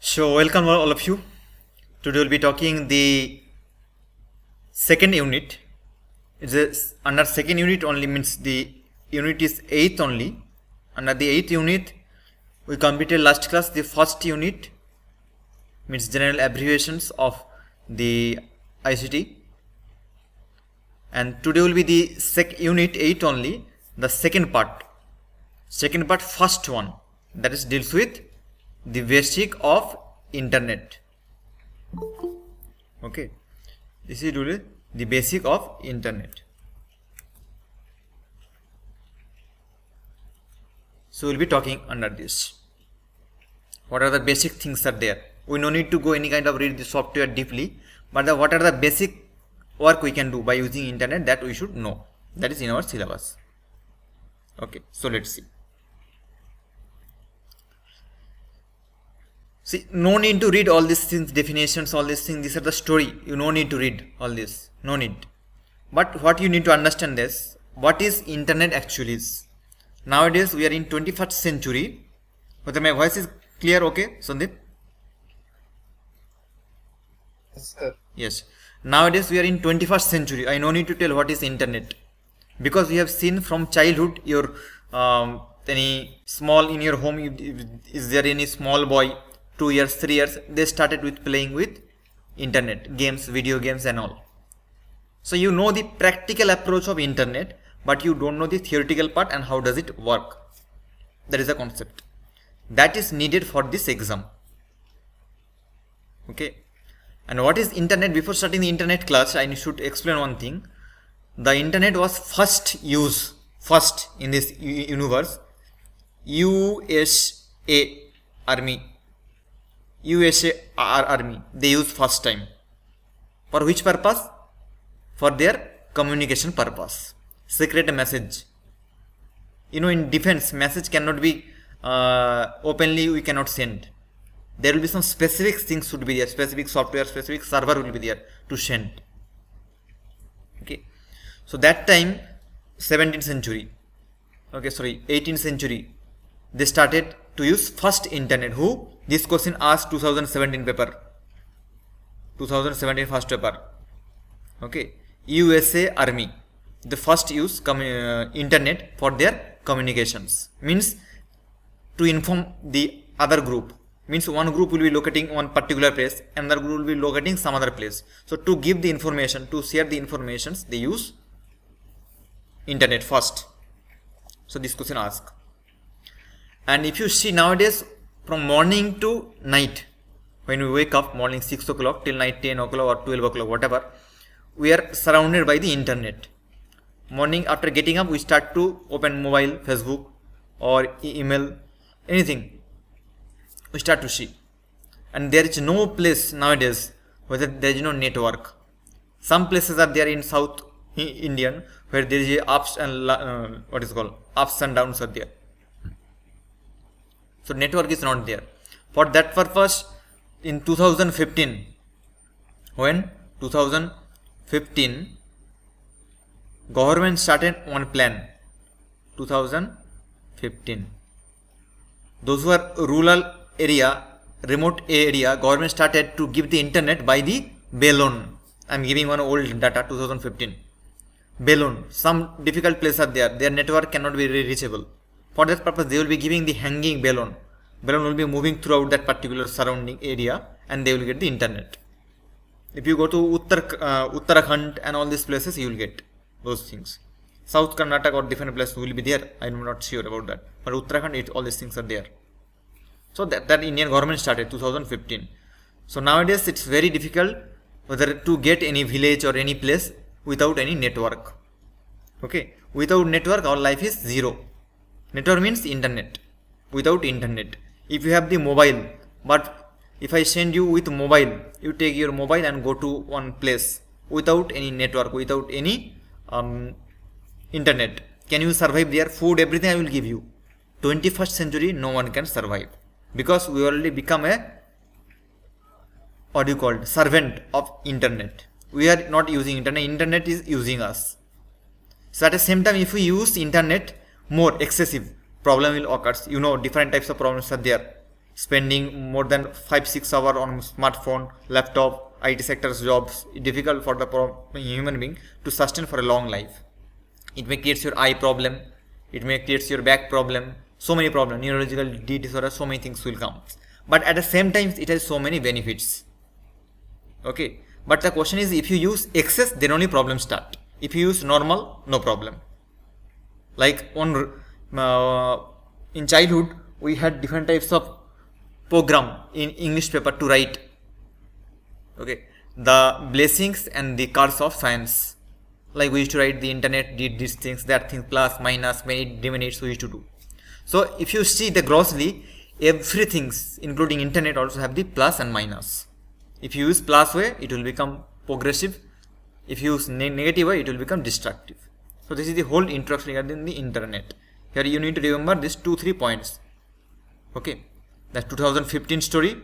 So welcome all of you. Today we'll be talking the second unit. Under second unit only means the unit is 8th only. Under the 8th unit we completed last class the first unit, means general abbreviations of the ICT, and today will be the unit 8 only, the second part, first one, that is deals with the basic of internet. Okay, this is really the basic of internet. So we'll be talking under this. What are the basic things are there? We no need to go any kind of read the software deeply, but what are the basic work we can do by using internet that we should know. That is in our syllabus. Okay, so let's see. See, no need to read all these things, definitions, all these things. These are the story. You no need to read all this. No need. But what you need to understand is, what is internet actually is. Nowadays we are in 21st century. Whether my voice is clear, okay, Sandeep? Yes, sir. Yes. Nowadays we are in 21st century. I no need to tell what is internet, because we have seen from childhood your any small in your home. Is there any small boy? 2 years, 3 years, they started with playing with internet, games, video games and all. So you know the practical approach of internet, but you don't know the theoretical part and how does it work. That is a concept that is needed for this exam. Okay. And what is internet? Before starting the internet class, I should explain one thing. The internet was first in this universe. USA Army, they used first time. For which purpose? For their communication purpose. Secret message. You know, in defense, message cannot be openly, we cannot send. There will be some specific things should be there, specific software, specific server will be there to send. Okay. So that time, 17th century, 18th century, they started to use first internet. Who? This question asked 2017 paper. 2017 first paper. Okay. USA Army. The first use internet for their communications. Means to inform the other group. Means one group will be locating one particular place, another group will be locating some other place. So to give the information, to share the informations, they use internet first. So this question asked. And if you see nowadays, from morning to night, when we wake up morning 6 o'clock till night 10 o'clock or 12 o'clock, whatever, we are surrounded by the internet. Morning after getting up, we start to open mobile, Facebook or email, anything. We start to see. And there is no place nowadays where there is no network. Some places are there in South Indian where there is ups and ups and downs are there. So network is not there. For that purpose, in 2015, when 2015, government started one plan. 2015. Those who are rural area, remote area, government started to give the internet by the balloon. I am giving one old data, 2015. Balloon. Some difficult places are there. Their network cannot be reachable. For that purpose, they will be giving the hanging balloon. Balloon will be moving throughout that particular surrounding area and they will get the internet. If you go to Uttarakhand and all these places, you will get those things. South Karnataka or different places will be there. I am not sure about that. But Uttarakhand, all these things are there. So that Indian government started 2015. So nowadays it's very difficult whether to get any village or any place without any network. Okay. Without network, our life is zero. Network means internet. Without internet, if you have the mobile, but if I send you with mobile, you take your mobile and go to one place without any network, without any internet, can you survive there? Food, everything I will give you. 21st century, no one can survive, because we already become a servant of internet. We are not using internet. Internet is using us. So at the same time, if we use internet more excessive, problem will occur. You know, different types of problems are there. spending more than 5-6 hours on smartphone, laptop, IT sector's jobs. It's difficult for the human being to sustain for a long life. It may create your eye problem, it may create your back problem, so many problems, neurological disorder, so many things will come. But at the same time, it has so many benefits. Okay, but the question is, if you use excess, then only problems start. If you use normal, no problem. Like in childhood, we had different types of program in English paper to write. Okay, the blessings and the curse of science. Like we used to write the internet did these things, that things, plus, minus, many demerits we used to do. So if you see the grossly, everything including internet also have the plus and minus. If you use plus way, it will become progressive. If you use negative way, it will become destructive. So this is the whole introduction regarding the internet. Here you need to remember these 2-3 points. Okay, that's 2015 story.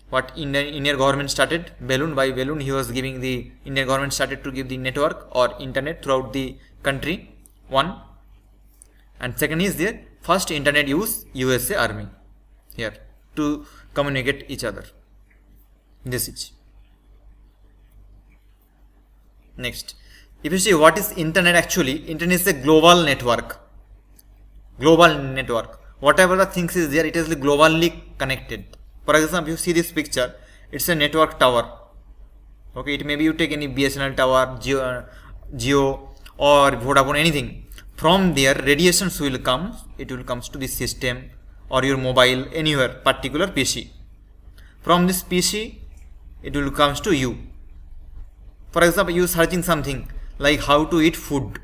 What Indian government started, balloon by balloon, he was giving the Indian government started to give the network or internet throughout the country. One, and second is the first internet use USA Army here to communicate each other. This is next. If you see what is internet, actually internet is a global network. Global network. Whatever the things is there, it is globally connected. For example, you see this picture, it's a network tower. Okay, it may be you take any BSNL tower, Geo or Vodafone, anything. From there, radiations will come. It will comes to this system or your mobile, anywhere, particular PC. From this PC, it will comes to you. For example, you searching something like how to eat food.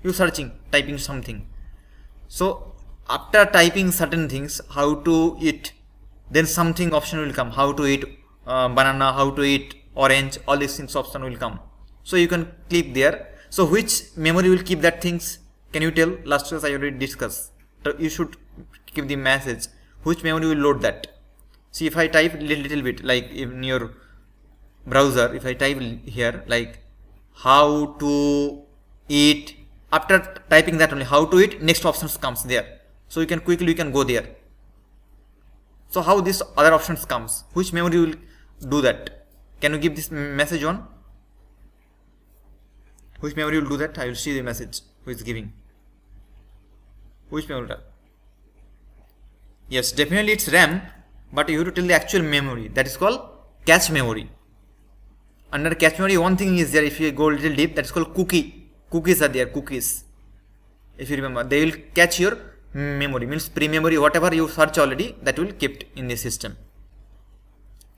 You searching, typing something. So after typing certain things, how to eat, then something option will come, how to eat banana, how to eat orange, all these things option will come. So you can click there. So which memory will keep that things? Can you tell? Last class I already discussed. So you should keep the message. Which memory will load that? See, if I type little bit, like in your browser, if I type here like how to eat, after typing that only how to eat, next options comes there. So you can quickly go there. So how this other options comes? Which memory will do that? Can you give this message on? Which memory will do that? I will see the message who is giving. Which memory? Yes, definitely it's RAM, but you have to tell the actual memory. That is called cache memory. Under cache memory, one thing is there. If you go a little deep, that is called cookie. Cookies are there. Cookies. If you remember, they will catch your memory, means pre-memory, whatever you search already, that will kept in the system.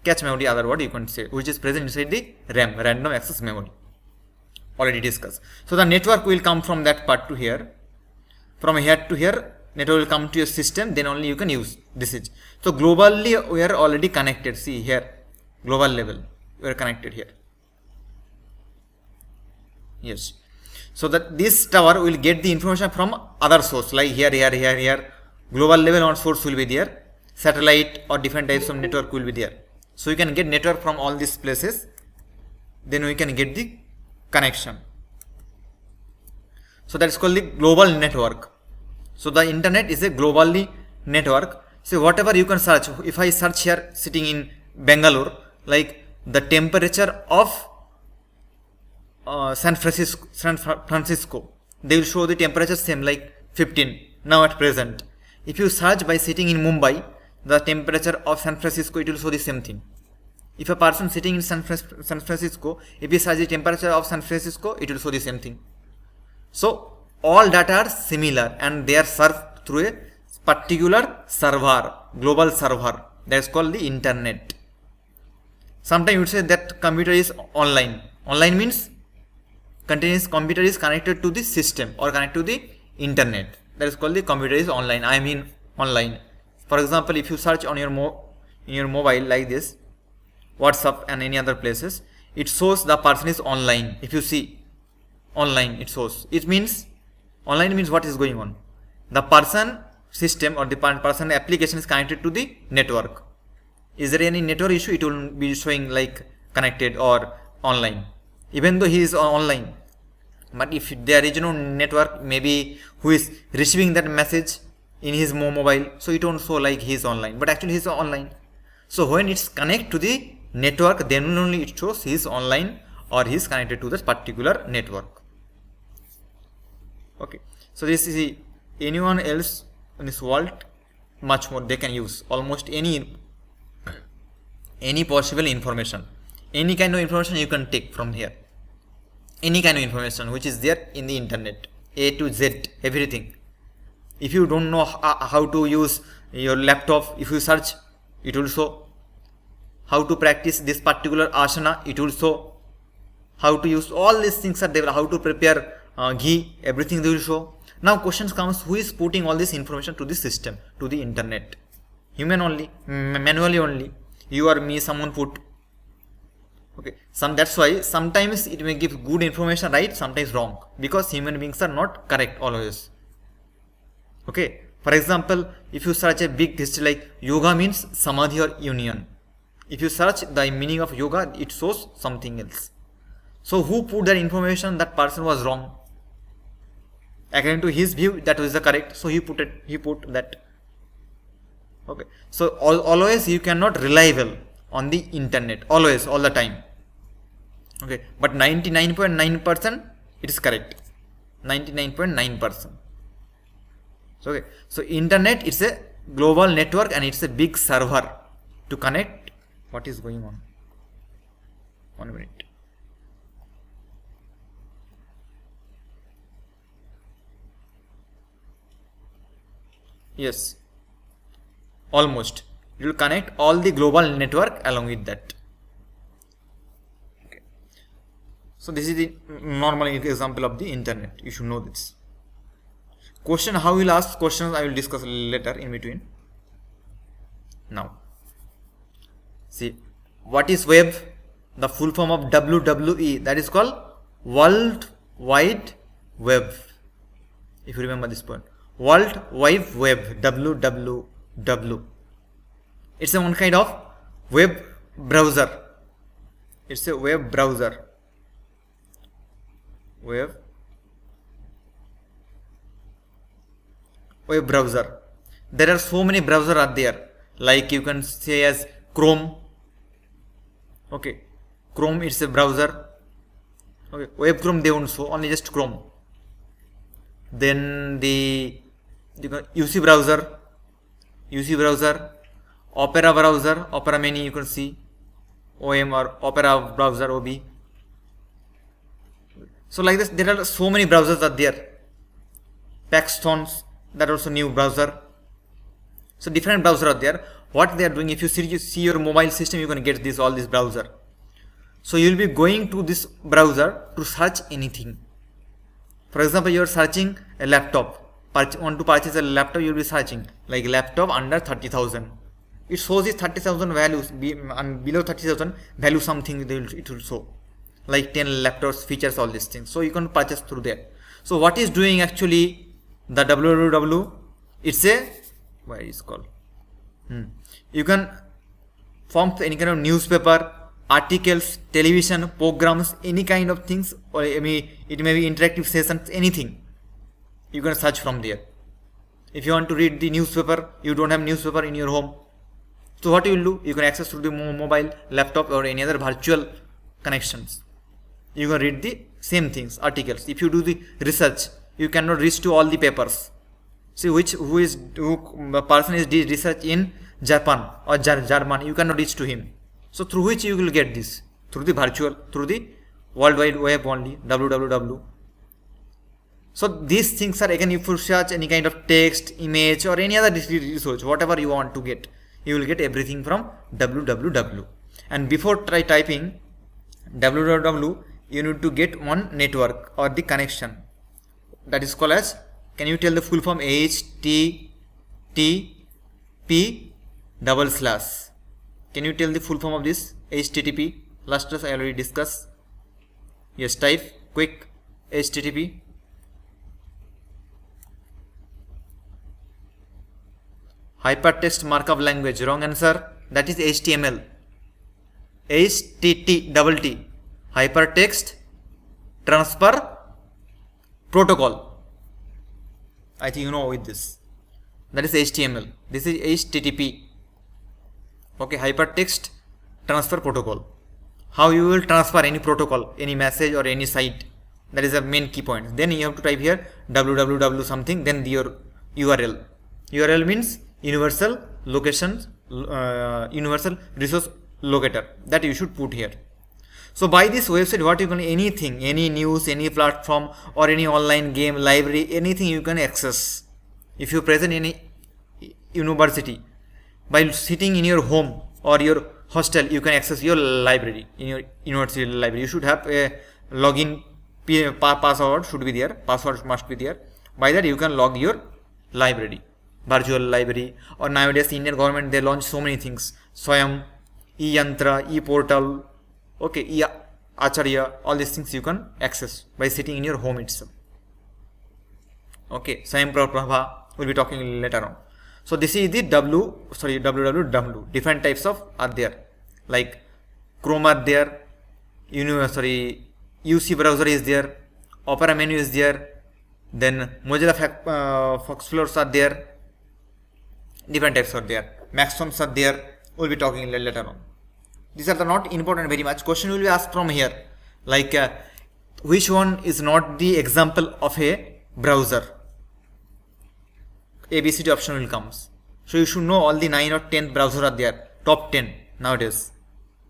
Cache memory, other word you can say, which is present inside the RAM, random access memory. Already discussed. So the network will come from that part to here. From here to here, network will come to your system, then only you can use this. Is so globally we are already connected. See here, global level we are connected here. Yes. So that this tower will get the information from other source, like here. Global level on source will be there. Satellite or different types of network will be there. So you can get network from all these places. Then we can get the connection. So that is called the global network. So the internet is a globally network. So whatever you can search. If I search here sitting in Bangalore, like the temperature of San Francisco, they will show the temperature same like 15 now at present. If you search by sitting in Mumbai, the temperature of San Francisco, it will show the same thing. If a person sitting in San Francisco, if he search the temperature of San Francisco, it will show the same thing. So all data are similar and they are served through a particular server, global server, that is called the internet. Sometimes you would say that computer is online. Online means continuous computer is connected to the system or connected to the internet. That is called the computer is online. I mean online. For example, if you search on your in your mobile like this, WhatsApp and any other places, it shows the person is online. If you see online, it shows. It means online means what is going on. The person system or the person application is connected to the network. Is there any network issue? It will be showing like connected or online. Even though he is online, but if there is no network, maybe who is receiving that message in his mobile, so it won't show like he's online, but actually he's online. So when it's connect to the network, then only it shows he's online or he's connected to this particular network. Okay, so this is anyone else in this world, much more they can use almost any possible information, any kind of information you can take from here, any kind of information which is there in the internet, A to Z, everything. If you don't know how to use your laptop, if you search, it will show. How to practice this particular asana, it will show. How to use all these things are there. How to prepare ghee, everything they will show. Now questions comes, who is putting all this information to the system, to the internet? Human only, manually only. You or me, someone put. Okay, that's why sometimes it may give good information, right? Sometimes wrong, because human beings are not correct always. Okay, for example, if you search a big history like yoga means samadhi or union, if you search the meaning of yoga, it shows something else. So who put that information? That person was wrong. According to his view, that was the correct. So he put that. Okay, so always you cannot reliable on the internet, always, all the time. Okay, but 99.9% it is correct. 99.9%. So, okay, so internet, it's a global network and it's a big server to connect. What is going on? 1 minute. Yes, almost. It will connect all the global network along with that. Okay. So this is the normal example of the internet. You should know this. Question, how you will ask questions, I will discuss later in between. Now, see, what is web? The full form of WWE, that is called World Wide Web. If you remember this point, World Wide Web, WWW. It's a one kind of web browser. It's a web browser. Web browser. There are so many browsers are there. Like you can say as Chrome. Okay, Chrome is a browser. Okay, web Chrome they won't show, only just Chrome. Then the UC browser, Opera browser, Opera Mini you can see, OM or Opera browser, OB. So like this, there are so many browsers are there. Paxtons, that also new browser. So different browser are there. What they are doing, if you see your mobile system, you can get all this browser. So you will be going to this browser to search anything. For example, you are searching a laptop. Want to purchase a laptop, you will be searching like laptop under 30,000. It shows this 30,000 values, and below 30,000 value something it will show. Like 10 laptops, features, all these things. So you can purchase through that. So what is doing actually the www? It's a, what is called? You can form any kind of newspaper, articles, television, programs, any kind of things, or it may be interactive sessions, anything. You can search from there. If you want to read the newspaper, you don't have newspaper in your home. So what you will do? You can access through the mobile, laptop, or any other virtual connections. You can read the same things, articles. If you do the research, you cannot reach to all the papers. See the person is doing research in Japan or German, you cannot reach to him. So through which you will get this? Through the virtual, through the World Wide Web only, www. So these things are, again, if you search any kind of text, image, or any other research, whatever you want to get, you will get everything from www. And before typing www, you need to get one network or the connection. That is called as, can you tell the full form? HTTP // Can you tell the full form of this? HTTP. Last class I already discussed. Yes, type quick HTTP. Hypertext Markup Language. Wrong answer. That is HTML. HTTP. Hypertext Transfer Protocol. I think you know with this. that is HTML. This is HTTP. Okay, hypertext transfer protocol. How you will transfer any protocol, any message or any site. That is the main key point. Then you have to type here www something, then your URL. URL means universal location, universal resource locator, that you should put here. So by this website, what you can, anything, any news, any platform or any online game, library, anything you can access. If you present in a university, by sitting in your home or your hostel, you can access your library in your university library. You should have a login password should be there. Password must be there. By that you can log your library, virtual library. Or nowadays Indian government, they launch so many things. Swayam, e-yantra, e-portal, okay, e-acharya, all these things you can access by sitting in your home itself. Okay, Swayam Prabha, we'll be talking later on. So this is the www. Different types of are there, like Chrome are there, UC browser is there, Opera menu is there, then Mozilla Foxflows are there, different types are there, Maxons are there. We'll be talking later on. These are the not important very much. Question will be asked from here, like which one is not the example of a browser? ABCD option will comes. So you should know all the 9 or 10 browsers are there, top 10 nowadays.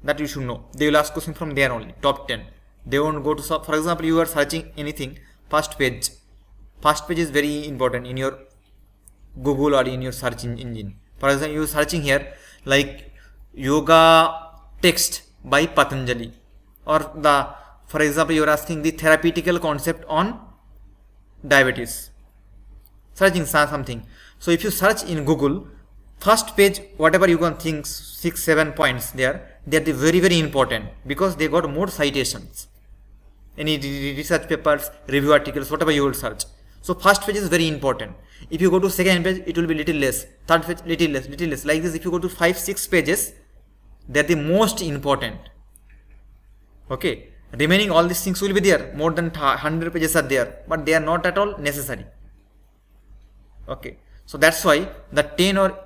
That you should know. They will ask question from there only, top 10. They won't go to, for example, you are searching anything, first page. First page is very important in your Google or in your search engine. For example, you are searching here like yoga text by Patanjali, or for example, you are asking the therapeutical concept on diabetes. Searching something. So if you search in Google, first page, whatever you can think, 6-7 points there, they are the very important, because they got more citations. Any research papers, review articles, whatever you will search. So first page is very important. If you go to second page, it will be little less. Third page, little less. Like this, if you go to 5-6 pages, they are the most important. Okay. Remaining all these things will be there. More than 100 pages are there, but they are not at all necessary. Okay. So that's why the 10 or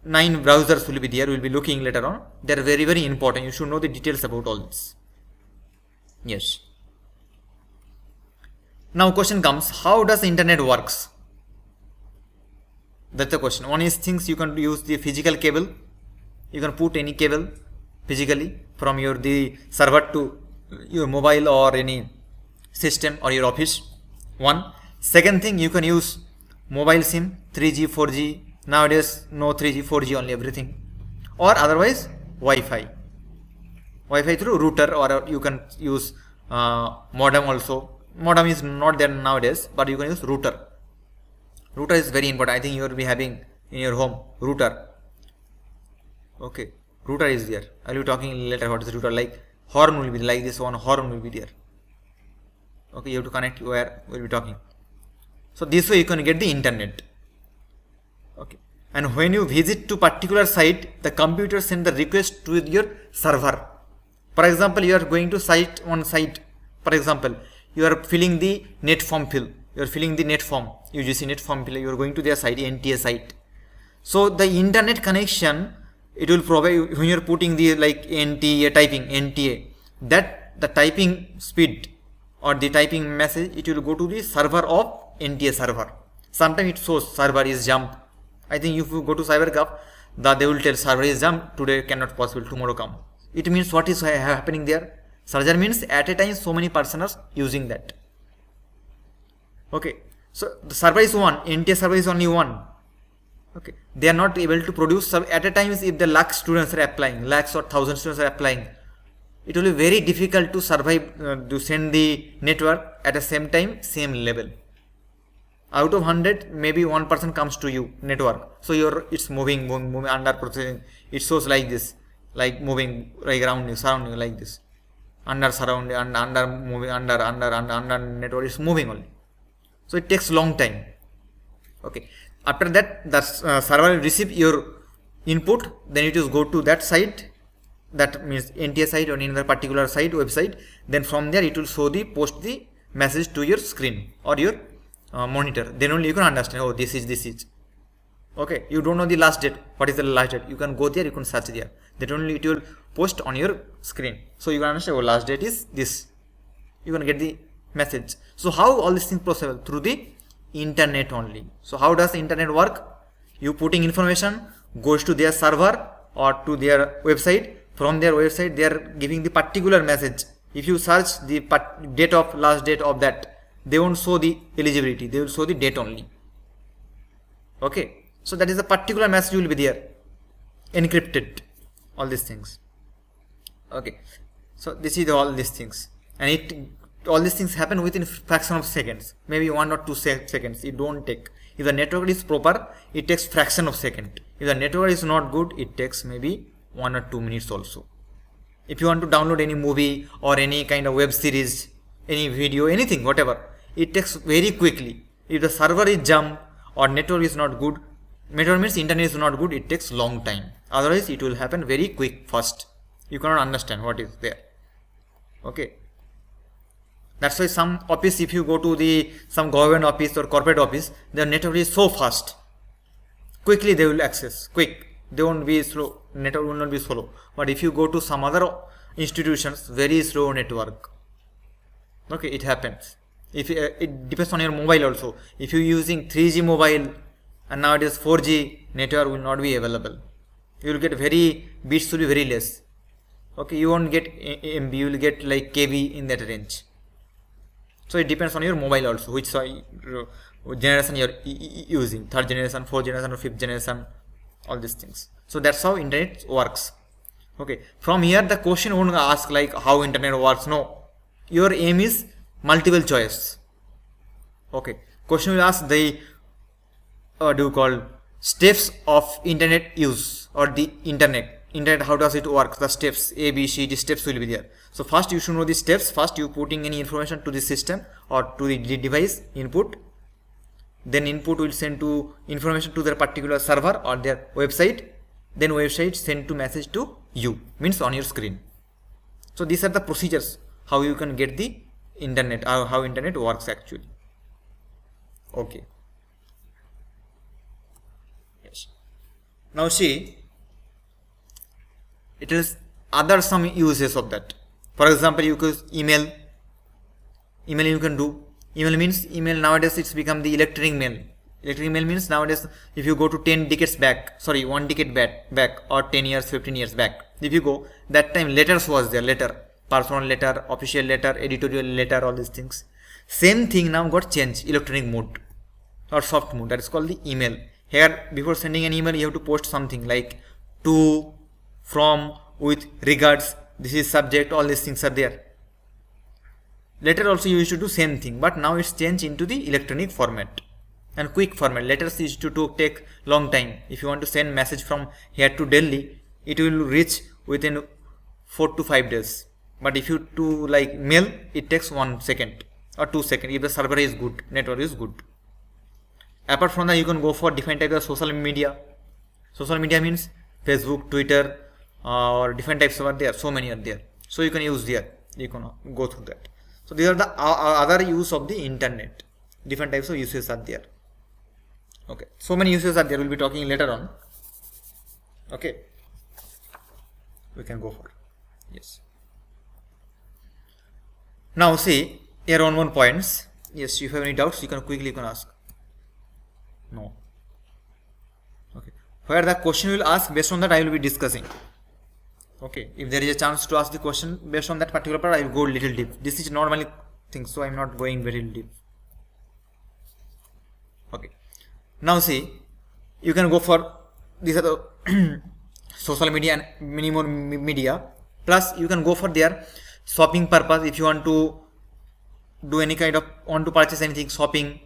9 browsers will be there. We will be looking later on. They are very important. You should know the details about all this. Yes. Now question comes, how does the internet works? That's the question. One is things you can use the physical cable. You can put any cable physically from the server to your mobile or any system or your office. One. Second thing, you can use mobile SIM, 3G, 4G. Nowadays no 3G, 4G only everything. Or otherwise Wi-Fi. Wi-Fi through router, or you can use modem also. Modem is not there nowadays, but you can use router. Router is very important. I think you will be having in your home router. Okay, router is there. I will be talking later what is router. Like horn will be like this one. Horn will be there. Okay, you have to connect where we will be talking. So this way you can get the internet. Okay, and when you visit to particular site, the computer send the request to your server. For example, you are going to one site. For example, you are filling the net form fill. You are filling the net form, UGC net form fill. You are going to their site, NTA site. So the internet connection, it will provide when you are putting the like NTA typing, NTA, that the typing speed or the typing message, it will go to the server of NTA server. Sometimes it shows server is jump. I think if you go to CyberCaf, they will tell server is jump, today cannot possible, tomorrow come. It means what is happening there? Server means at a time so many persons are using that. Okay, so the server is one, NTA server is only one. Okay, they are not able to produce at a time. If the lakh students are applying, lakhs or 1,000 students are applying, it will be very difficult to survive, to send the network at the same time, same level. Out of 100, maybe 1% comes to you network. So it's moving under processing. It shows like this, like moving like around you, surrounding you like this. Under surrounding, under moving, under network is moving only. So it takes long time. Okay. After that, the server will receive your input. Then it is go to that site. That means NTA site or another particular site, website. Then from there it will show post the message to your screen or your monitor. Then only you can understand. Oh, this is. Okay, you don't know the last date. What is the last date? You can go there, you can search there. That only it will post on your screen. So you can understand, oh, last date is this. You can get the message. So how all these things possible? Through the internet only. So how does the internet work? You putting information, goes to their server or to their website. From their website, they are giving the particular message. If you search the date of last date of that, they won't show the eligibility. They will show the date only. Okay. So that is a particular message will be there, encrypted, all these things. Okay, so this is all these things, and all these things happen within fraction of seconds, maybe 1 or 2 seconds. It don't take. If the network is proper, it takes fraction of second. If the network is not good, it takes maybe 1 or 2 minutes also. If you want to download any movie or any kind of web series, any video, anything, whatever, it takes very quickly. If the server is jammed or network is not good, network means internet is not good, it takes long time. Otherwise it will happen very quick, fast. You cannot understand what is there. Okay, that's why some office, if you go to some government office or corporate office, their network is so fast, quickly they will access, quick, they won't be slow, network will not be slow. But if you go to some other institutions, very slow network. Okay, it happens. If it depends on your mobile also. If you using 3G mobile and nowadays 4G, network will not be available. You will get bits will be very less. Okay, you won't get MB, you will get like KB in that range. So it depends on your mobile also, which generation you are using, 3rd generation, 4th generation or 5th generation, all these things. So that's how internet works. Okay, from here the question won't ask like how internet works. No, your aim is multiple choice. Okay, question will ask the steps of internet use or the internet, how does it work, the steps A, B, C, D steps will be there. So first you should know the steps. First you putting any information to the system or to the device input, then input will send to information to their particular server or their website, then website send to message to you, means on your screen. So these are the procedures how you can get the internet or how internet works actually. Okay, yes. Now see, it is other some uses of that. For example, you could email you can do. Email means, email nowadays it's become the electronic mail. Electronic mail means nowadays if you go to 1 decade back or 10 years, 15 years back, if you go, that time letters was there, letter, personal letter, official letter, editorial letter, all these things. Same thing now got changed, electronic mode or soft mode, that is called the email. Here before sending an email you have to post something like to, from, with, regards, this is subject, all these things are there. Letter also you used to do same thing, but now it's changed into the electronic format and quick format. Letters used to take long time. If you want to send message from here to Delhi, it will reach within 4 to 5 days. But if you do like mail, it takes 1 second or 2 seconds if the server is good, network is good. Apart from that, you can go for different types of social media. Social media means Facebook, Twitter, or different types are there. So many are there. So you can use there. You can go through that. So these are the other use of the internet. Different types of uses are there. Okay. So many uses are there. We'll be talking later on. Okay. We can go for it. Yes. Now see here on 1 points. Yes. If you have any doubts, you can ask. No. Okay. Where the question will ask, based on that I will be discussing. Okay, if there is a chance to ask the question based on that particular part, I will go little deep. This is normally thing, so I am not going very deep. Okay, now see, you can go for these are the social media and many more media. Plus, you can go for their shopping purpose. If you want to do any kind of want to purchase anything, shopping.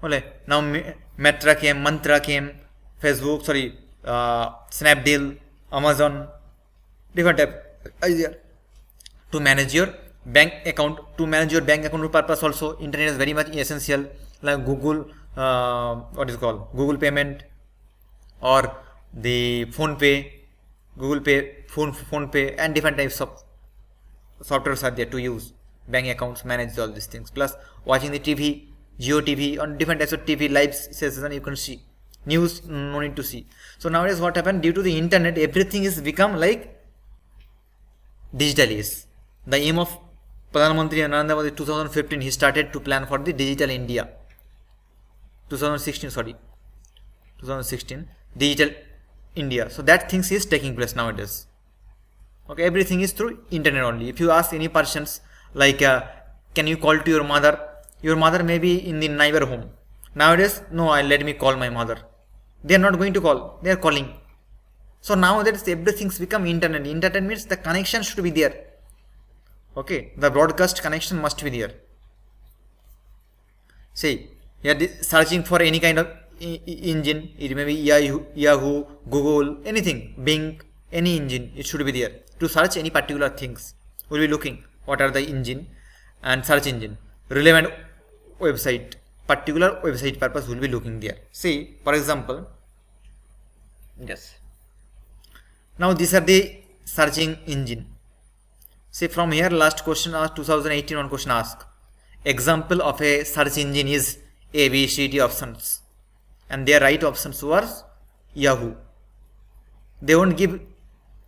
Okay, now Metra came, Mantra came, Facebook, Snapdeal, Amazon. Different type idea to manage your bank account. To manage your bank account purpose also, internet is very much essential. Like Google, Google payment or the phone pay, Google Pay, phone pay, and different types of softwares are there to use bank accounts, manage all these things. Plus watching the TV, Geo TV, on different types of TV live sessions you can see. News, no need to see. So nowadays what happened, due to the internet, everything is become like digital is. The aim of Pradhan Mantri Narendra Modi 2015, he started to plan for the digital India. 2016, digital India. So that things is taking place nowadays. Okay, everything is through internet only. If you ask any persons like, can you call to your mother may be in the neighbor home. Nowadays, no, let me call my mother. They are not going to call, they are calling. So nowadays everything's become internet. Internet means the connection should be there. Okay, the broadcast connection must be there. See, you are searching for any kind of engine. It may be Yahoo, Google, anything, Bing, any engine. It should be there. To search any particular things, we'll be looking what are the engine and search engine. Relevant website, particular website purpose will be looking there. See, for example, yes. Now these are the searching engine. See, from here last question asked, 2018 one question asked. Example of a search engine is A, B, C, D options. And their right options was Yahoo. They won't give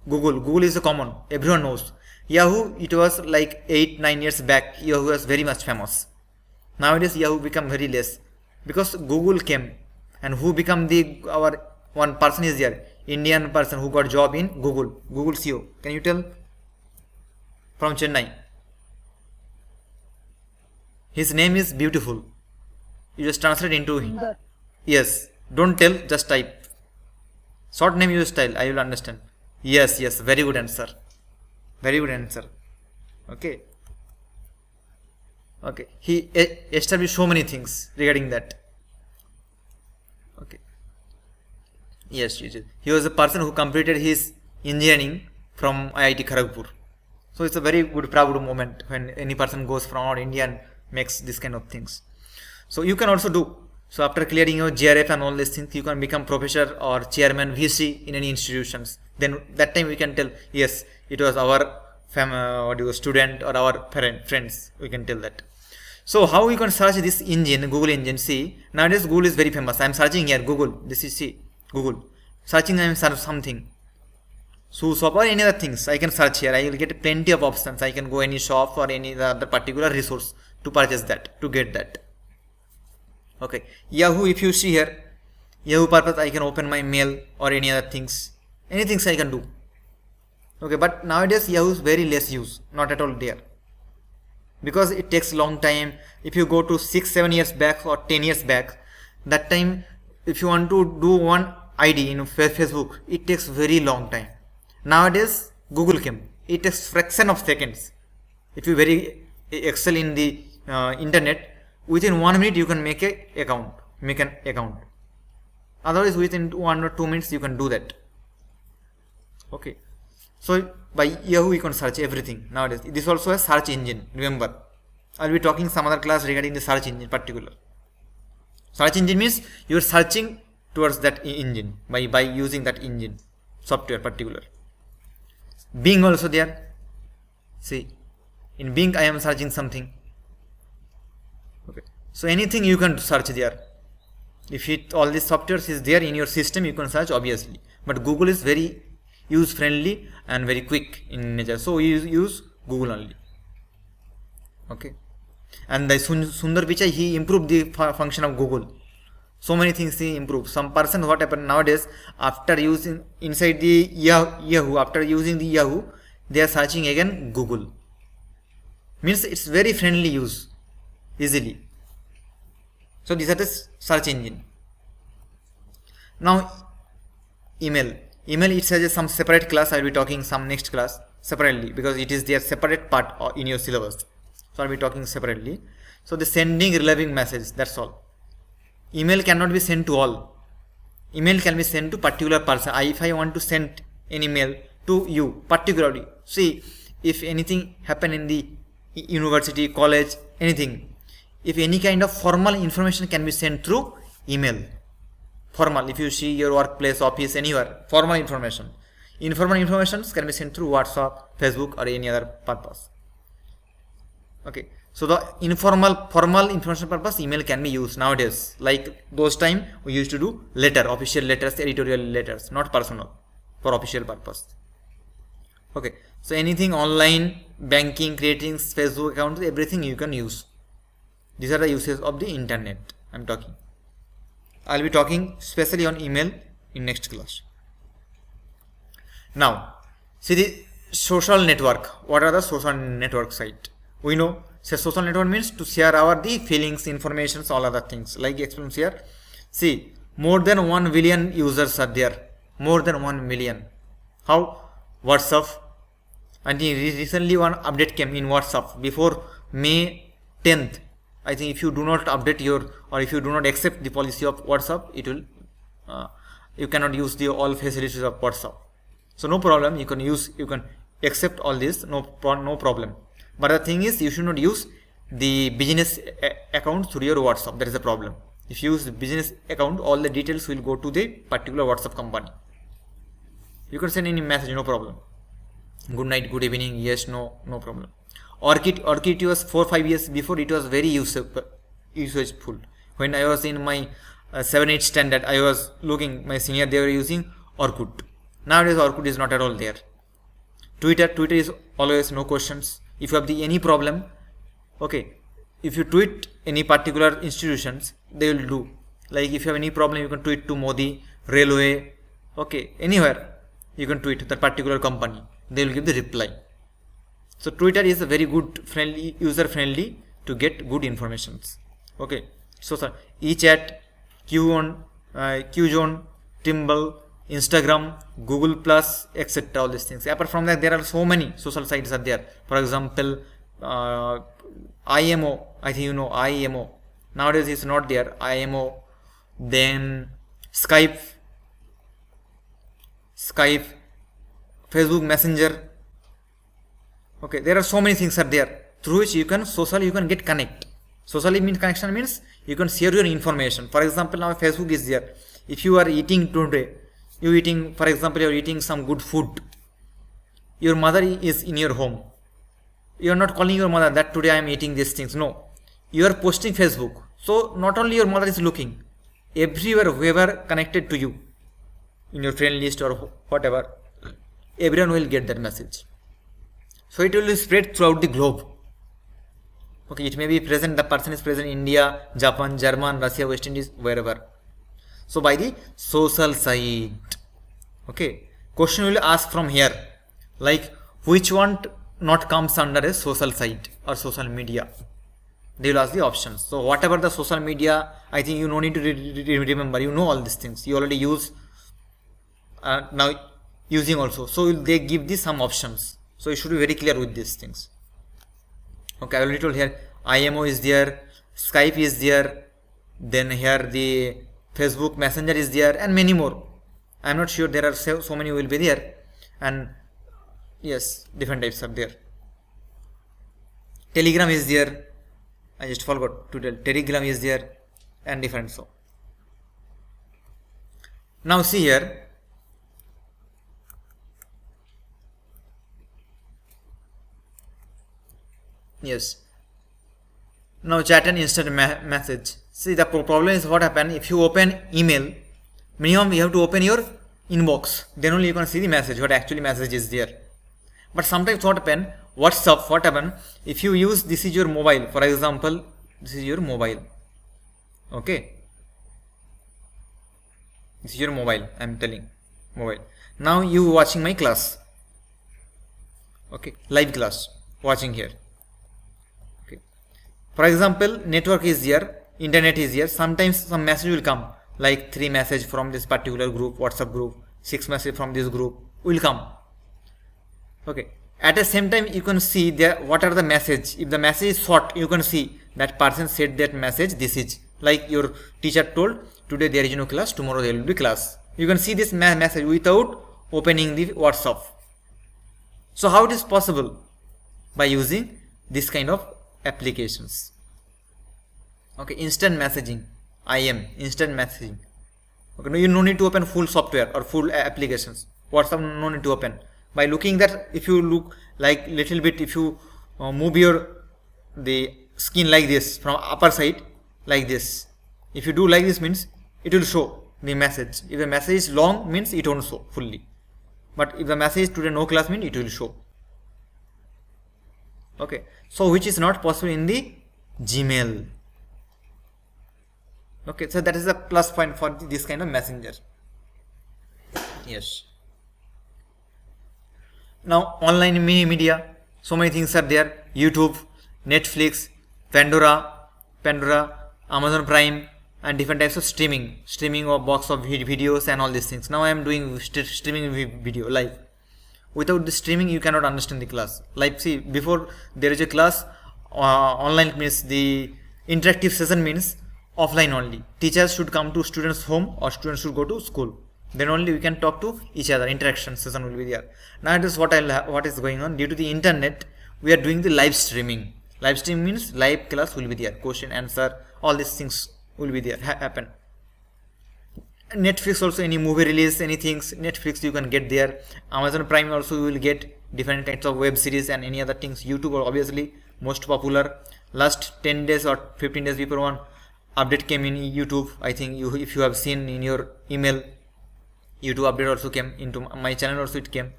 Google. Google is a common, everyone knows. Yahoo, it was like 8-9 years back. Yahoo was very much famous. Nowadays Yahoo become very less because Google came. And who become our one person is there, Indian person who got job in Google CEO. Can you tell? From Chennai. His name is beautiful. You just translate into yes. Don't tell, just type. Short name you just tell, I will understand. Yes, very good answer. Very good answer. Okay. Okay. He established so many things regarding that. Okay. Yes. He was a person who completed his engineering from IIT Kharagpur. So it's a very good proud moment when any person goes from out India and makes this kind of things. So you can also do. So after clearing your GRF and all these things, you can become professor or chairman, VC in any institutions. Then that time we can tell, yes, it was our student or our friends. We can tell that. So how we can search this engine, Google engine? See, nowadays Google is very famous. I am searching here Google. This is Google. Searching I am search something. So shop or any other things I can search here. I will get plenty of options. I can go any shop or any other particular resource to purchase that, to get that. Okay. Yahoo, if you see here, Yahoo purpose I can open my mail or any other things. Anything I can do. Okay, but nowadays Yahoo is very less use, not at all there. Because it takes long time. If you go to 6-7 years back or 10 years back, that time if you want to do one ID in Facebook, it takes very long time. Nowadays Google came. It takes fraction of seconds. If you very excel in the internet, within 1 minute you can make an account. Otherwise within 1 or 2 minutes you can do that. Okay. So by Yahoo you can search everything nowadays. This is also a search engine. Remember, I will be talking some other class regarding the search engine particular. Search engine means you are searching towards that engine by using that engine software particular. Bing also there. See, in Bing I am searching something. Okay. So anything you can search there. If all these softwares is there in your system, you can search obviously. But Google is very use friendly and very quick in nature. So we use Google only. Okay. And the Sundar Pichai, he improved the function of Google. So many things he improved. Some person, what happened nowadays, after using inside the Yahoo, after using the Yahoo, they are searching again Google. Means it's very friendly use, easily. So these are the search engine. Now email. Email, it has some separate class. I will be talking some next class separately because it is their separate part in your syllabus. So I will be talking separately. So the sending relevant message, that's all. Email cannot be sent to all. Email can be sent to particular person. If I want to send an email to you particularly, see, if anything happen in the university, college, anything, if any kind of formal information can be sent through email. Formal, if you see your workplace, office, anywhere, formal information. Informal information can be sent through WhatsApp, Facebook or any other purpose. Okay. So the formal information purpose, email can be used nowadays. Like those time we used to do official letters, editorial letters, not personal, for official purpose. Okay, so anything online, banking, creating Facebook accounts, everything you can use. These are the uses of the internet I'm talking. I'll be talking specially on email in next class. Now, see the social network. What are the social network site? We know, say social network means to share the feelings, informations, all other things. Like explains here. See, more than 1 billion users are there. More than 1 million. How? WhatsApp. And recently one update came in WhatsApp before May 10th. I think if you do not update or if you do not accept the policy of WhatsApp, it will you cannot use the all facilities of WhatsApp. So no problem, you can accept all this, no problem. But the thing is, you should not use the business account through your WhatsApp. That is the problem. If you use the business account, all the details will go to the particular WhatsApp company. You can send any message, no problem. Good night, good evening, yes, no problem. Orchid was 4-5 years before, it was very useful. When I was in my 7-8 standard, I was looking, my senior, they were using Orchid. Nowadays Orchid is not at all there. Twitter is always no questions. If you have any problem, okay, if you tweet any particular institutions, they will do. Like if you have any problem, you can tweet to Modi, Railway, okay, anywhere you can tweet that particular company, they will give the reply. So Twitter is a very good, user friendly to get good informations. Okay, so eChat, Qzone, Timble, Instagram, Google Plus, etc. All these things. Apart from that, there are so many social sites are there. For example, IMO. I think you know IMO. Nowadays it's not there. IMO. Then Skype, Facebook Messenger. Okay, there are so many things are there through which you can get connect. Socially means connection means you can share your information. For example, now Facebook is there. If you are eating today, for example, you are eating some good food. Your mother is in your home. You are not calling your mother that today I am eating these things. No, you are posting Facebook. So not only your mother is looking, everywhere whoever connected to you in your friend list or whatever, everyone will get that message. So it will be spread throughout the globe. Okay, it may be present, the person is present in India, Japan, German, Russia, West Indies, wherever. So by the social site. Okay, question will ask from here, like which one not comes under a social site or social media. They will ask the options. So whatever the social media, I think you no need to remember, you know all these things. You already use, now using also. So they give these some options. So you should be very clear with these things. Okay, I already told here IMO is there, Skype is there, then here the Facebook Messenger is there, and many more. I am not sure, there are so many will be there, and yes, different types are there. Telegram is there. I just forgot to tell. Telegram is there, and different so. Now see here. Yes. Now chat and instant message. See, the problem is what happen if you open email, minimum you have to open your inbox, then only you can see the message, what actually message is there. But sometimes what happen, WhatsApp, what happen, if you use, this is your mobile, for example, this is your mobile. Okay. This is your mobile, I am telling, mobile. Now you watching my class. Okay, live class, watching here. For example, network is here, internet is here. Sometimes some message will come, like 3 message from this particular group, WhatsApp group, 6 message from this group will come. Okay. At the same time, you can see there what are the message. If the message is short, you can see that person said that message. This is like your teacher told today there is no class, tomorrow there will be class. You can see this message without opening the WhatsApp. So how it is possible? By using this kind of applications. Okay, instant messaging, instant messaging. Okay, no, you no need to open full software or full applications. WhatsApp no need to open. By looking that, if you look like little bit, if you move the skin like this from upper side like this. If you do like this means it will show the message. If the message is long means it won't show fully. But if the message today no class means it will show. Okay. So which is not possible in the Gmail. Okay. So that is a plus point for this kind of messenger. Yes. Now online media, so many things are there. YouTube, Netflix, Pandora, Amazon Prime, and different types of streaming of box of videos and all these things. Now I am doing streaming video live. Without the streaming you cannot understand the class. Like see, before there is a class, online means the interactive session means offline only. Teachers should come to students' home or students should go to school. Then only we can talk to each other. Interaction session will be there. Now it is what is going on. Due to the internet, we are doing the live streaming. Live stream means live class will be there. Question, answer, all these things will be there. Happen. Netflix also, any movie release, anything, Netflix you can get there. Amazon Prime also you will get different kinds of web series and any other things. YouTube are obviously most popular. Last 10 days or 15 days before one update came in YouTube. I think if you have seen in your email, YouTube update also came into my channel also it came.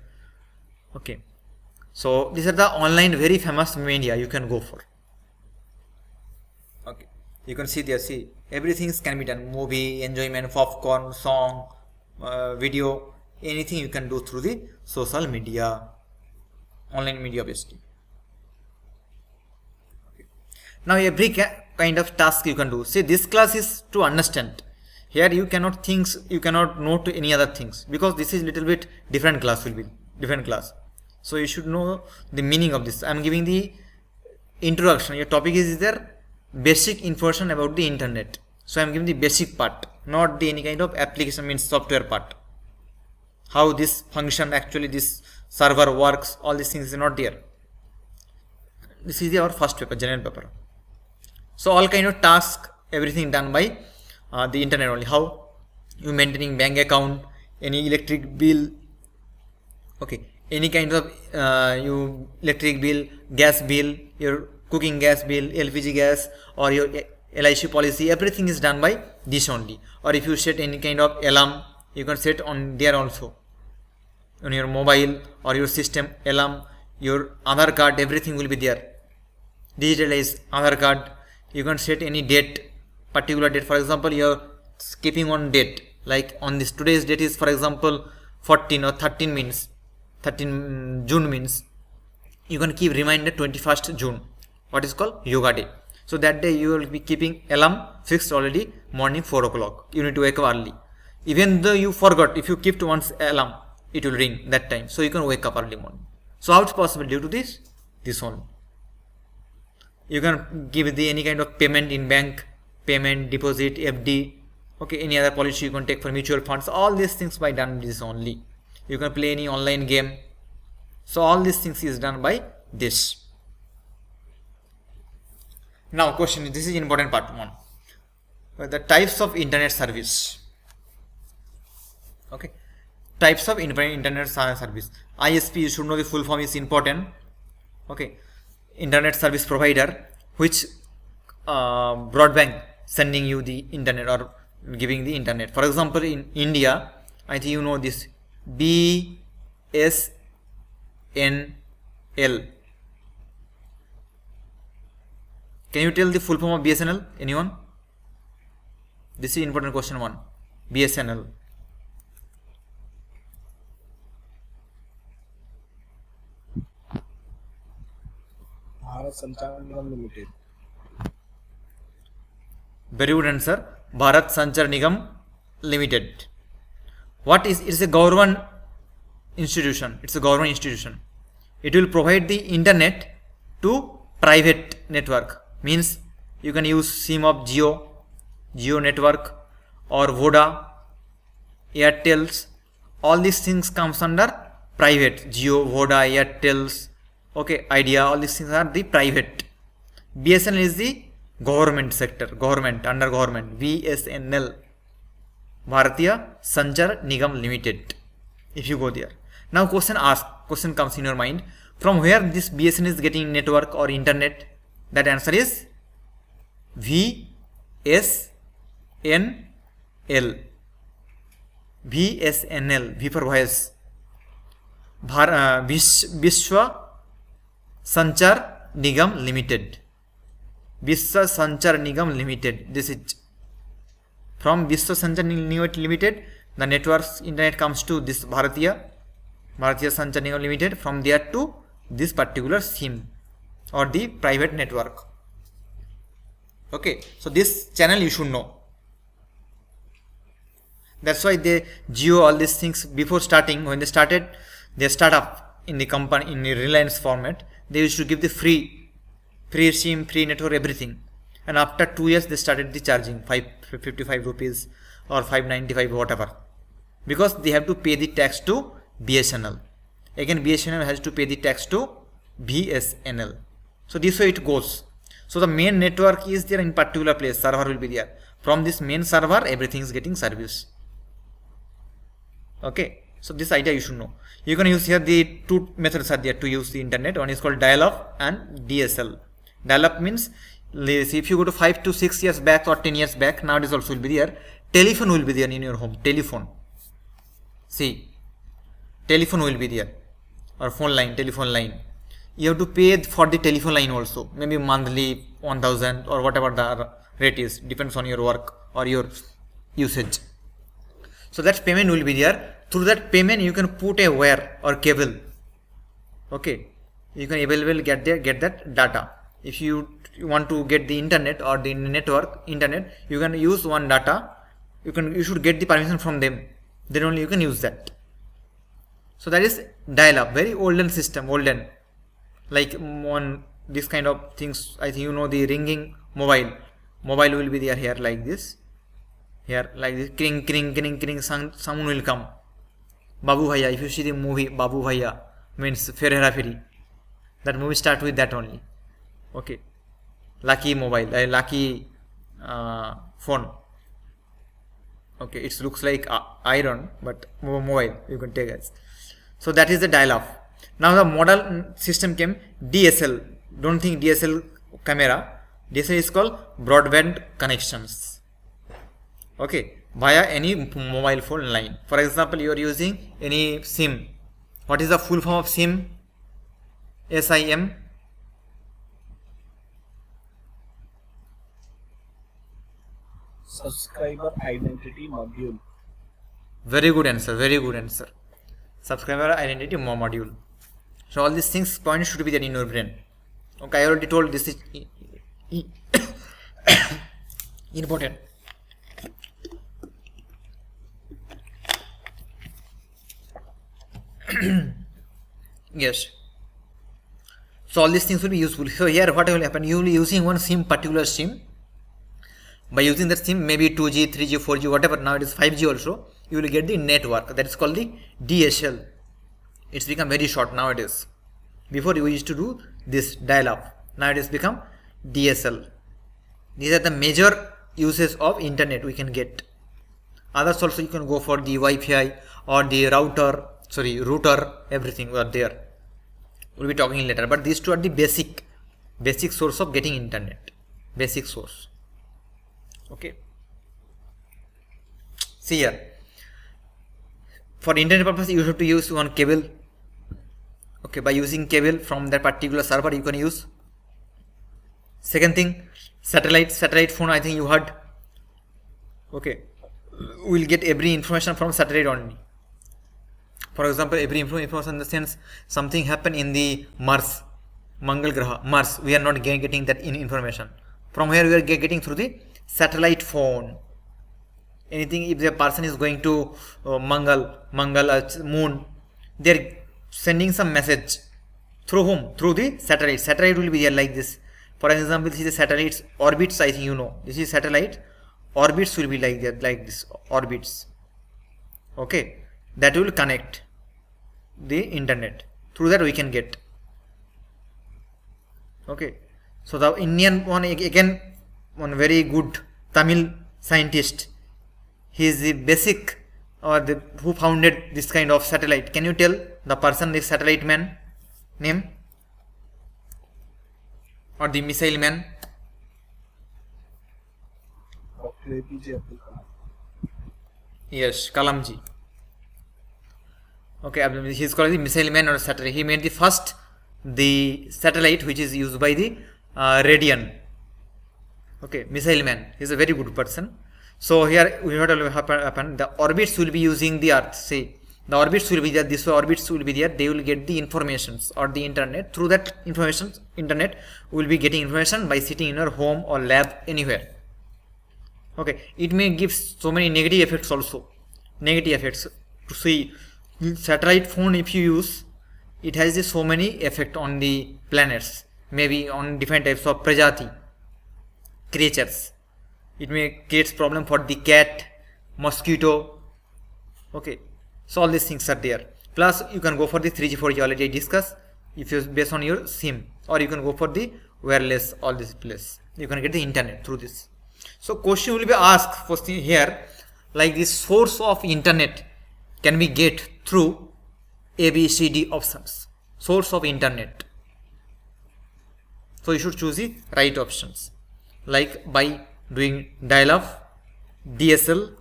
Okay. So these are the online very famous media you can go for. Okay. You can see there, see everything can be done. Movie, enjoyment, popcorn, song, video, anything you can do through the social media, online media basically. Okay. Now every kind of task you can do. See, this class is to understand. Here you cannot note any other things because this is little bit different class will be different class. So you should know the meaning of this. I am giving the introduction. Your topic is there basic information about the internet. So I am giving the basic part, not the any kind of application means software part. How this function actually this server works, all these things is not there. This is our first paper, general paper. So all kind of task, everything done by the internet only. How you maintaining bank account, any electric bill, okay, any kind of you electric bill, gas bill, your cooking gas bill, LPG gas, or your LIC policy, everything is done by this only. Or if you set any kind of alarm, you can set on there also on your mobile or your system alarm, your Aadhaar card, everything will be there. Digitalized Aadhaar card, you can set any date, particular date. For example, you are keeping on date, like on this today's date is for example 14 or 13 means 13 June means you can keep reminder 21st June, what is called yoga day. So that day you will be keeping alarm fixed already morning 4 o'clock. You need to wake up early. Even though you forgot, if you keep once alarm, it will ring that time. So you can wake up early morning. So how it's possible due to this only. You can give the any kind of payment in bank, payment, deposit, FD, okay, any other policy you can take for mutual funds. All these things by done this only. You can play any online game. So all these things is done by this. Now question, this is important part 1. The types of internet service. Okay. Types of internet service. ISP, you should know the full form is important. Okay. Internet service provider, which broadband sending you the internet or giving the internet. For example, in India, I think you know this BSNL. Can you tell the full form of BSNL? Anyone? This is important question 1. BSNL. Bharat Sanchar Nigam Limited. Very good answer. Bharat Sanchar Nigam Limited. What is? It's a government institution. It's a government institution. It will provide the internet to private network. Means you can use SIM of Geo network or Voda, Airtels. All these things comes under private. Geo, Voda, Airtels, okay, Idea. All these things are the private. BSNL is the government sector. Government, under government. BSNL. Bharatiya Sanchar Nigam Limited. If you go there. Now question comes in your mind. From where this BSNL is getting network or internet? That answer is VSNL. VSNL, V for voice. Vishwa Sanchar Nigam Limited. Vishwa Sanchar Nigam Limited. This is from Vishwa Sanchar Nigam Limited. The network's internet comes to this Bharatiya Sanchar Nigam Limited. From there to this particular SIM or the private network. Okay, so this channel you should know. That's why they Jio all these things before starting, when they started their startup in the company in the Reliance format, they used to give the free SIM, free network, everything. And after 2 years they started the charging 555 rupees or 595 whatever, because they have to pay the tax to BSNL. Again BSNL has to pay the tax to BSNL. So this way it goes. So the main network is there in particular place, server will be there. From this main server everything is getting service. Okay, so this idea you should know. You can use here the two methods are there to use the internet. One is called dial-up and DSL. Dial-up means, if you go to 5 to 6 years back or 10 years back, now it is also will be there. Telephone will be there in your home. Telephone. See, telephone will be there, or phone line, telephone line. You have to pay for the telephone line also, maybe monthly 1000 or whatever the rate is, depends on your work or your usage. So that payment will be there. Through that payment you can put a wire or cable. Okay, you can available get that data. If you want to get the internet or the network internet, you can use one data. You should get the permission from them, then only you can use that. So that is dial-up, very olden system, olden. Like on this kind of things, I think you know the ringing mobile will be there here like this, here like this, kring kring kring kring, someone will come. Babu Bhaiya, if you see the movie Babu Bhaiya, means Fer Hera Feri, that movie start with that only. Okay, lucky mobile, lucky phone. Okay, it looks like iron, but mobile you can take as. So that is the dial-up. Now the model system came DSL. Don't think DSL camera. DSL is called broadband connections. Okay, via any mobile phone line. For example, you are using any SIM. What is the full form of SIM? SIM. Subscriber Identity Module. Very good answer. Very good answer. Subscriber Identity Module. So all these things points should be there in your brain. Okay, I already told this is important. Yes. So all these things will be useful. So here what will happen? You will be using one SIM, particular SIM. By using that SIM, maybe 2G, 3G, 4G, whatever. Now it is 5G also. You will get the network. That is called the DSL. It's become very short nowadays. Before you used to do this dial-up. Now it has become DSL. These are the major uses of internet we can get. Others also you can go for the Wi-Fi or the router, everything are there. We'll be talking later. But these two are the basic source of getting internet. Basic source. Okay. See here. For internet purpose, you have to use one cable. Okay, by using cable from that particular server, you can use. Second thing, satellite phone. I think you heard. Okay, we'll get every information from satellite only. For example, every information in the sense something happened in the Mars, Mangal Graha, Mars. We are not getting that information. From here, we are getting through the satellite phone. Anything, if the person is going to Mangal, moon, they are sending some message through whom? Through the satellite. Satellite will be there like this. For example, this is the satellite's orbits. I think you know. This is satellite. Orbits will be like that, like this. Orbits. Okay, that will connect the internet. Through that we can get. Okay, so the Indian one again, one very good Tamil scientist. He is the basic or the who founded this kind of satellite. Can you tell the person, the satellite man name or the missile man? Dr. APJ Abdul Kalam. Yes, Kalamji. Okay, he's called the missile man or satellite. He made the first satellite which is used by the Radian. Okay, missile man. He's a very good person. So here what will happen? The orbits will be using the Earth. Say the orbits will be there. This orbits will be there. They will get the informations or the internet. Through that information, internet will be getting information by sitting in your home or lab anywhere. Okay, it may give so many negative effects also. Negative effects. To see satellite phone, if you use, it has so many effect on the planets. Maybe on different types of prajati creatures. It may create problem for the cat, mosquito. Okay, so all these things are there. Plus you can go for the 3G 4G already I discussed, if you based on your SIM, or you can go for the wireless, all this place you can get the internet through this. So question will be asked first thing here, like the source of internet can we get through ABCD options. Source of internet, so you should choose the right options, like by doing dial-up, DSL,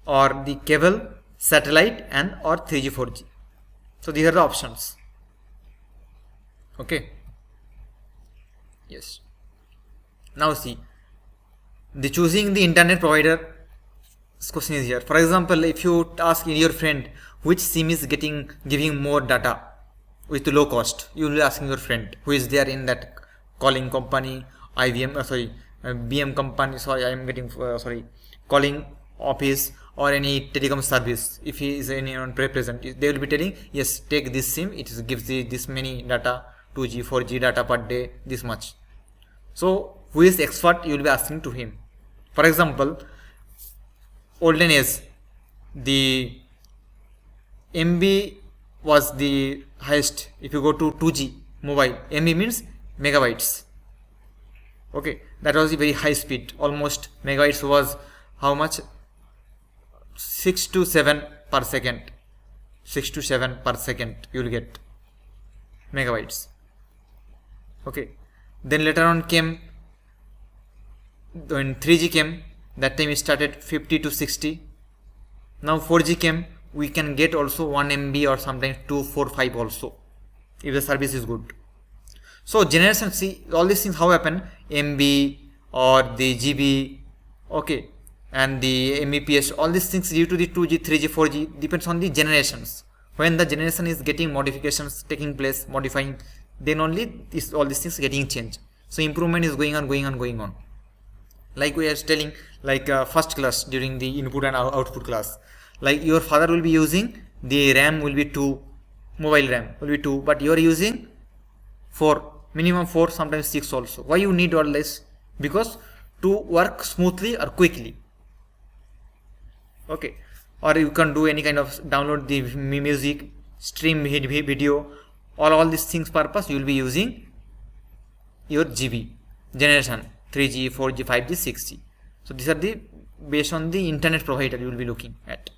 or the cable, satellite, and or 3G 4G. So these are the options. Okay, yes. Now see, the choosing the internet provider question is here. For example, if you ask your friend which SIM is giving more data with low cost, you will be asking your friend who is there in that calling company, BM company, calling office or any telecom service. If he is anyone present, they will be telling, yes, take this SIM, it gives this many data, 2G 4G data per day, this much. So who is expert, you will be asking to him. For example, olden age, the MB was the highest. If you go to 2G mobile, MB means megabytes. Okay, that was a very high speed. Almost megabytes was how much? 6 to 7 per second. 6 to 7 per second you will get megabytes. Okay, then later on came, when 3G came, that time it started 50 to 60. Now 4G came, we can get also 1 MB or sometimes 2, 4, 5 also, if the service is good. So generation, see all these things how happen, MB or the GB, okay, and the Mbps, all these things due to the 2G, 3G, 4G depends on the generations. When the generation is getting modifications taking place, modifying, then only all these things getting changed. So improvement is going on. Like we are telling, like first class during the input and output class, like your father will be using the RAM will be 2, mobile RAM will be 2, but you are using 4, minimum 4, sometimes 6 also. Why you need all this? Because to work smoothly or quickly. Okay, or you can do any kind of download the music, stream video, all these things purpose you will be using your GB generation, 3G, 4G, 5G, 6G. So these are the based on the internet provider you will be looking at.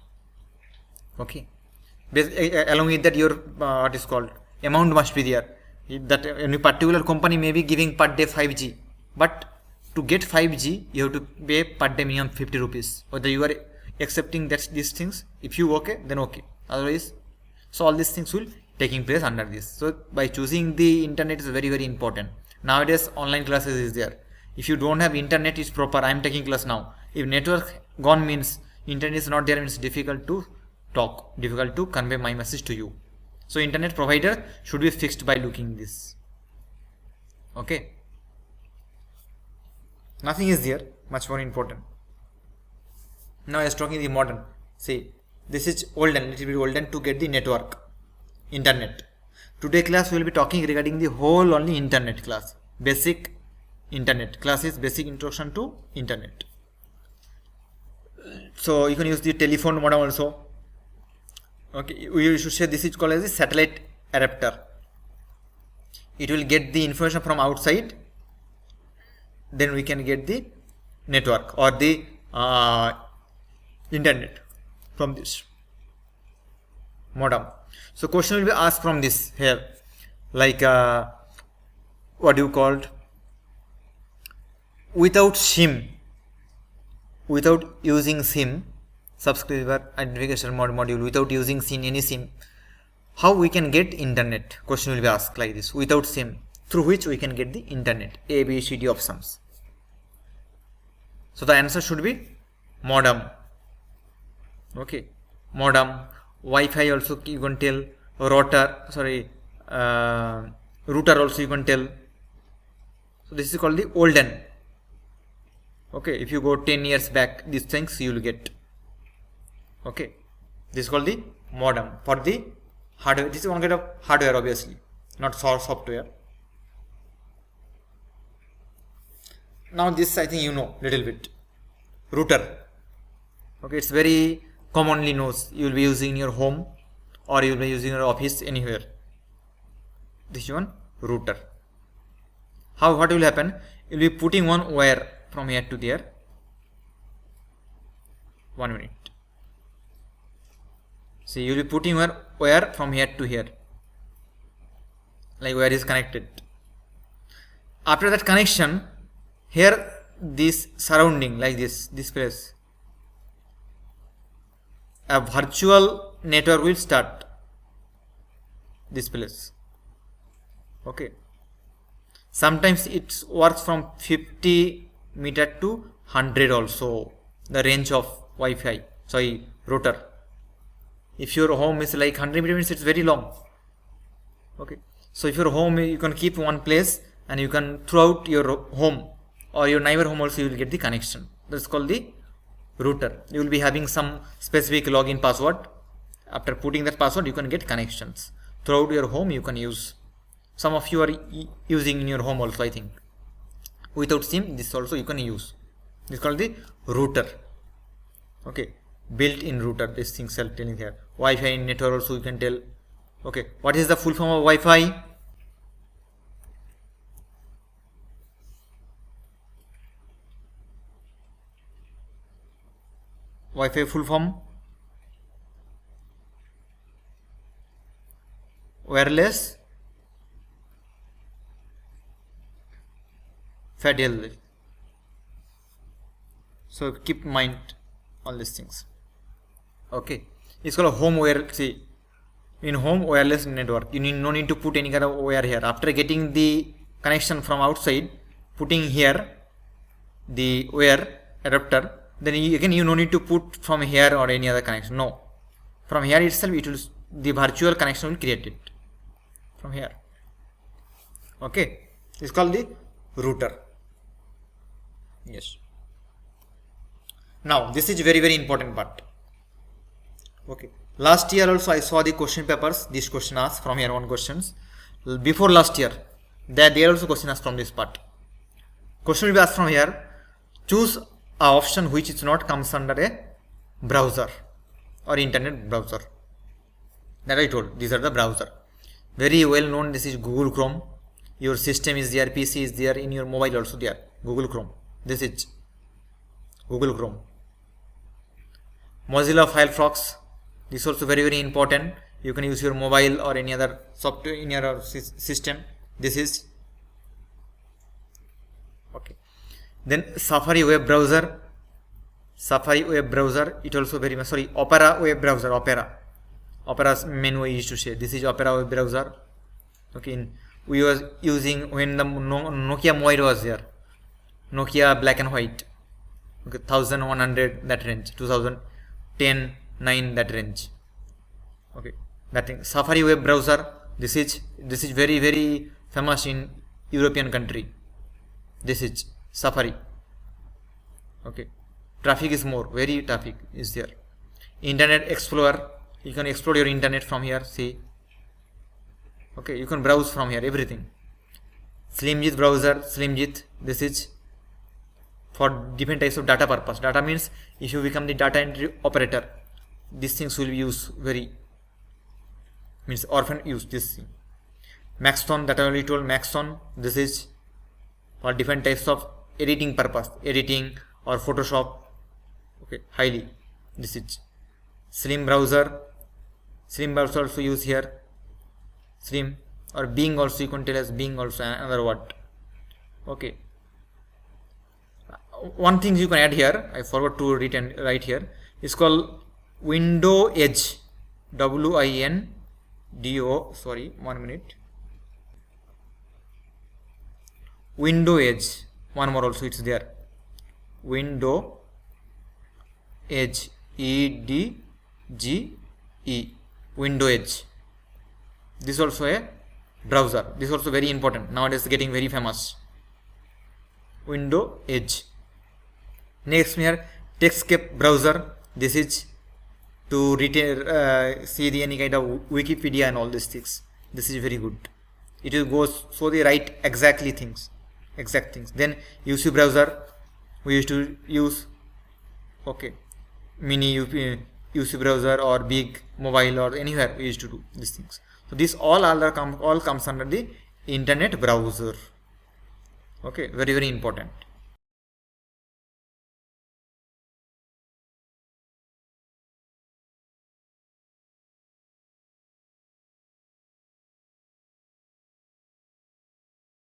Okay, along with that your what is called amount must be there. That any particular company may be giving per day 5G, but to get 5G you have to pay per day minimum 50 rupees. Whether you are accepting that these things, if you okay, then okay, otherwise. So all these things will taking place under this. So by choosing the internet is very, very important. Nowadays online classes is there. If you don't have internet is proper, I am taking class now. If network gone means internet is not there, means difficult to talk, difficult to convey my message to you. So internet provider should be fixed by looking this. Okay, nothing is there much more important. Now I was talking the modern. See, this is olden, little bit olden to get the network, internet. Today class we will be talking regarding the whole only internet class. Basic internet class is basic introduction to internet. So you can use the telephone modem also. Okay, we should say this is called as the satellite adapter. It will get the information from outside, then we can get the network or the internet from this modem. So question will be asked from this here, like what you called, without SIM without using SIM, subscriber identification module, without using SIM, any SIM, how we can get internet? Question will be asked like this: without SIM, through which we can get the internet? A, B, C, D options. So the answer should be modem. Okay, modem. Wi-Fi also you can tell. Router also you can tell. So this is called the olden. Okay, if you go 10 years back, these things you will get. Okay, this is called the modem for the hardware. This is one kind of hardware, obviously, not software. Now this I think you know little bit. Router. Okay, it's very commonly known. You will be using in your home or you will be using in your office, anywhere. This one, router. What will happen? You will be putting one wire from here to there. 1 minute. See, you will be putting one wire from here to here. Like wire is connected. After that connection, here this surrounding like this place, a virtual network will start. This place. Okay. Sometimes it works from 50 meter to 100 also, the range of Wi-Fi, router. If your home is like 100 meters, it's very long. Okay, so if your home, you can keep one place and you can throughout your home or your neighbor home also you will get the connection. That's called the router. You will be having some specific login password. After putting that password, you can get connections throughout your home. You can use. Some of you are using in your home also, I think. Without SIM, this also you can use. This is called the router. Okay, built-in router. This thing are telling here. Wi-Fi network also you can tell. Okay, what is the full form of Wi-Fi? Wi-Fi full form? Wireless Federal. So keep in mind all these things. Okay, it's called a home wire. See, in home wireless network, you no need to put any kind of wire here. After getting the connection from outside, putting here the wire adapter, then you no need to put from here or any other connection. No, from here itself it will, the virtual connection will create it from here. Okay, it's called the router. Yes. Now this is very important part. Okay, last year also I saw the question papers. This question asked from here on questions. Before last year, there also question asked from this part. Question will be asked from here. Choose a option which is not comes under a browser or internet browser. That I told. These are the browser. Very well known. This is Google Chrome. Your system is there, PC is there, in your mobile also there. Google Chrome. This is Google Chrome. Mozilla Firefox. This is also very important. You can use your mobile or any other software in your system. This is okay. Then Safari web browser. Safari web browser. It also very much. Sorry, Opera web browser. Opera's menu I used to say. This is Opera web browser. Okay, we was using when the Nokia mobile was there. Nokia black and white. Okay, 1100 that range. 2010, 9 that range. Okay, that thing. Safari web browser. This is very famous in European country. This is Safari. Okay, traffic is more. Very traffic is there. Internet Explorer. You can explore your internet from here. See. Okay, you can browse from here everything. Slimjit browser. Slimjit. This is for different types of data purpose. Data means if you become the data entry operator, these things will be used very, means often use this thing. Maxton, that I already told. Maxton, this is for different types of editing purpose, editing or Photoshop. Okay, highly. This is Slim browser. Slim browser also use here. Slim or Bing also, you can tell as Bing also another word. Okay. one thing you can add here, I forgot to write here, is called window edge. WINDO, sorry, 1 minute. Window edge, one more also it's there. Window edge, EDGE, window edge. This is also a browser. This is also very important. Nowadays getting very famous. Window edge. Next here, Textscape browser. This is to see any kind of Wikipedia and all these things. This is very good. It will go so they write exact things. Then UC browser we used to use. Okay, mini UC browser or big mobile or anywhere we used to do these things. So this all comes under the internet browser. Okay, very important.